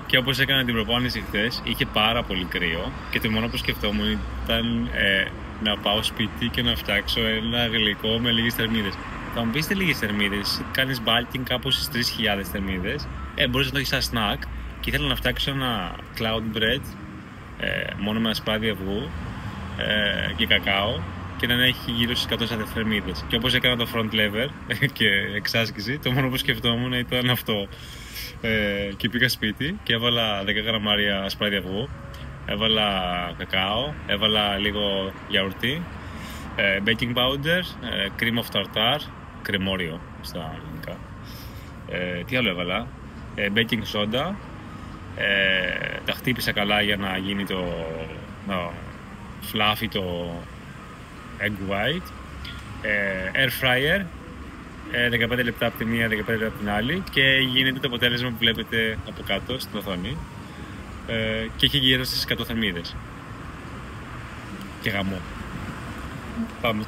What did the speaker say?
Και όπως έκανα την προπόνηση χθες, είχε πάρα πολύ κρύο και το μόνο που σκεφτόμουν ήταν να πάω σπίτι και να φτιάξω ένα γλυκό με λίγες θερμίδες. Θα μου πείτε λίγες θερμίδες, κάνεις bulking κάπου στις 3.000 θερμίδες, μπορείς να το έχεις σαν snack και ήθελα να φτιάξω ένα cloud bread μόνο με ασπράδι αυγού και κακάο και να έχει γύρω στις 100 θερμίδες. Και όπως έκανα το front lever και εξάσκηση, το μόνο που σκεφτόμουν ήταν αυτό. Και πήγα σπίτι και έβαλα 10 γραμμάρια ασπράδι αυγού, έβαλα κακάο, έβαλα λίγο γιαουρτί, baking powder, cream of tartar, κρεμόριο στα ελληνικά. Τι άλλο έβαλα, baking soda, τα χτύπησα καλά για να γίνει το fluffy το egg white, air fryer, 15 λεπτά από τη μία, 15 λεπτά από την άλλη και γίνεται το αποτέλεσμα που βλέπετε από κάτω στην οθόνη και έχει γύρω στις 100 θερμίδες και γαμό. Πάμε.